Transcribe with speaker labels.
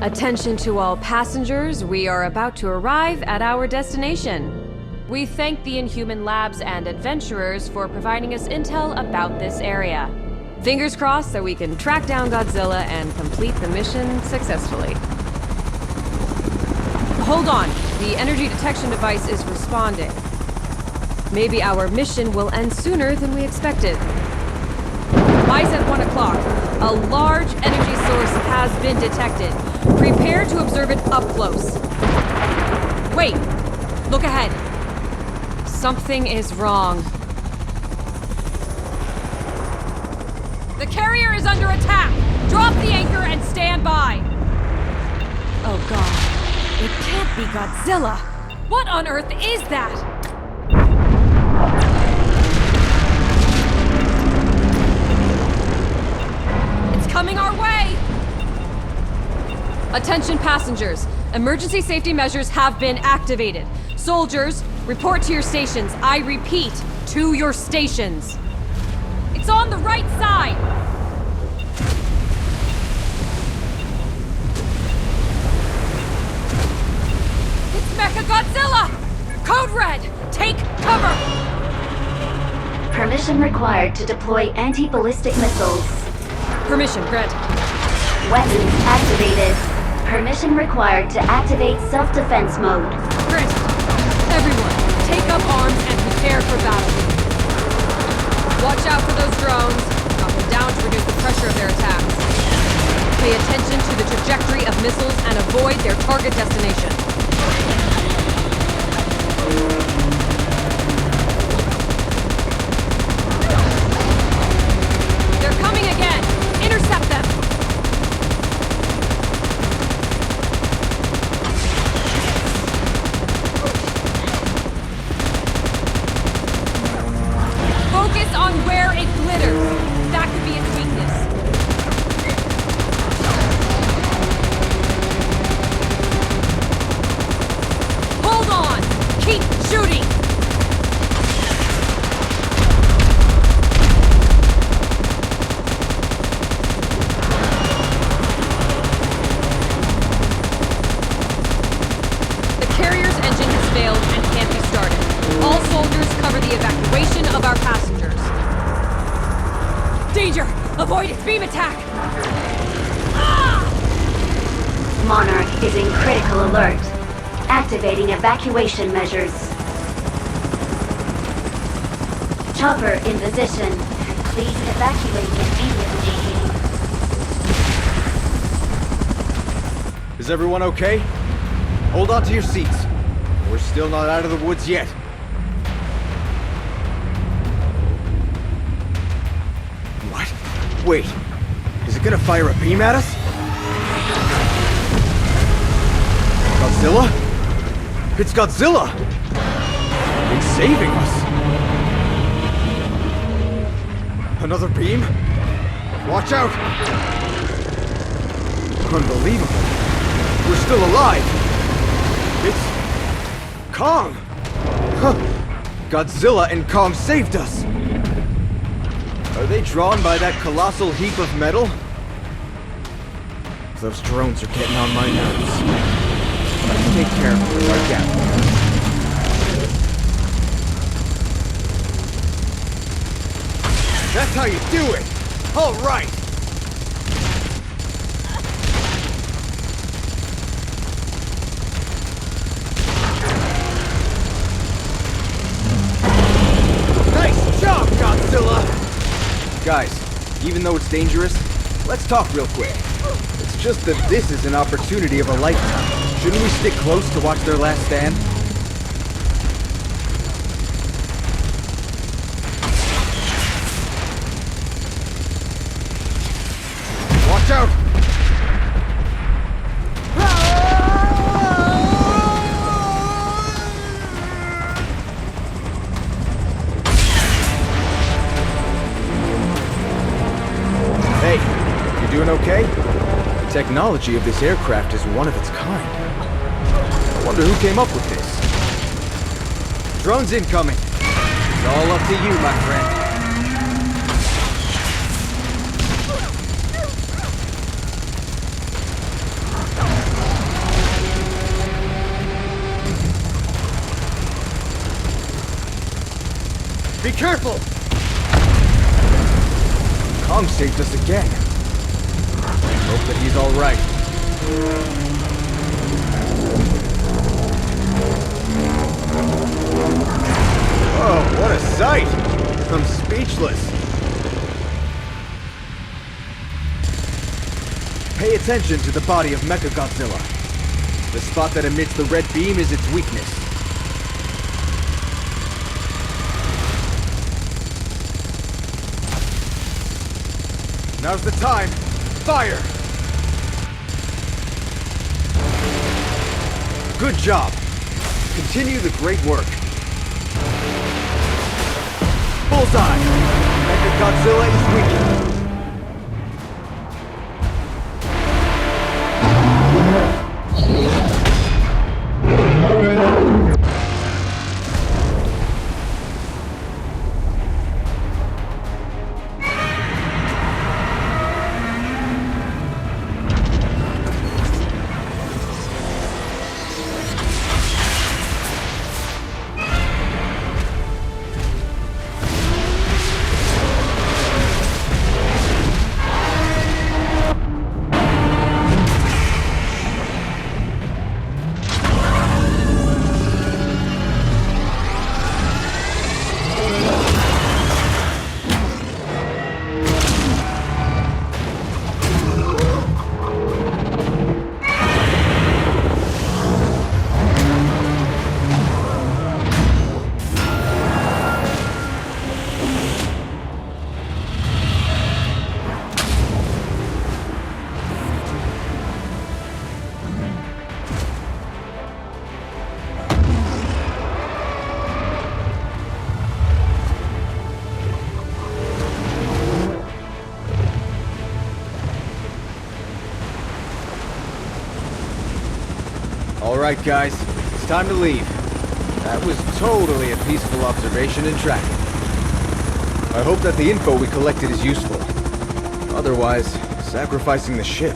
Speaker 1: Attention to all passengers, we are about to arrive at our destination. We thank the Inhuman Labs and adventurers for providing us intel about this area. Fingers crossed that we can track down Godzilla and complete the mission successfully. Hold on, the energy detection device is responding. Maybe our mission will end sooner than we expected. Eyes at 1 o'clock. A large energy source has been detected. Prepare to observe it up close. Wait! Look ahead. Something is wrong. The carrier is under attack! Drop the anchor and stand by! Oh god. It can't be Godzilla! What on earth is that? Coming our way! Attention passengers, emergency safety measures have been activated. Soldiers, report to your stations. I repeat, to your stations. It's on the right side! It's Mechagodzilla! Code Red, take cover!
Speaker 2: Permission required to deploy anti-ballistic missiles.
Speaker 1: Permission, Red.
Speaker 2: Weapons activated. Permission required to activate self-defense mode.
Speaker 1: Red, everyone, take up arms and prepare for battle. Watch out for those drones. Knock them down to reduce the pressure of their attacks. Pay attention to the trajectory of missiles and avoid their target destination. They're coming again! Intercept them! Focus on where it glitters. That could be its weakness. Hold on! Keep shooting! All soldiers cover the evacuation of our passengers. Danger! Avoid its beam attack! Ah!
Speaker 2: Monarch is in critical alert. Activating evacuation measures. Chopper in position. Please evacuate immediately.
Speaker 3: Is everyone okay? Hold on to your seats. We're still not out of the woods yet. What? Wait. Is it gonna fire a beam at us? Godzilla? It's Godzilla! It's saving us! Another beam? Watch out! Unbelievable. We're still alive! It's Kong! Huh. Godzilla and Kong saved us! Are they drawn by that colossal heap of metal? Those drones are getting on my nerves. Let's take care of them with our gap. That's how you do it! All right! Guys, even though it's dangerous, let's talk real quick. It's just that this is an opportunity of a lifetime. Shouldn't we stick close to watch their last stand? Watch out! Okay? The technology of this aircraft is one of its kind. I wonder who came up with this. Drones incoming. It's all up to you, my friend. Be careful! Kong saved us again. Hope that he's alright. Oh, what a sight! I'm speechless. Pay attention to the body of Mechagodzilla. The spot that emits the red beam is its weakness. Now's the time. Fire! Good job. Continue the great work. Bullseye! Mechagodzilla is weakened. Alright guys, it's time to leave. That was totally a peaceful observation and tracking. I hope that the info we collected is useful. Otherwise, sacrificing the ship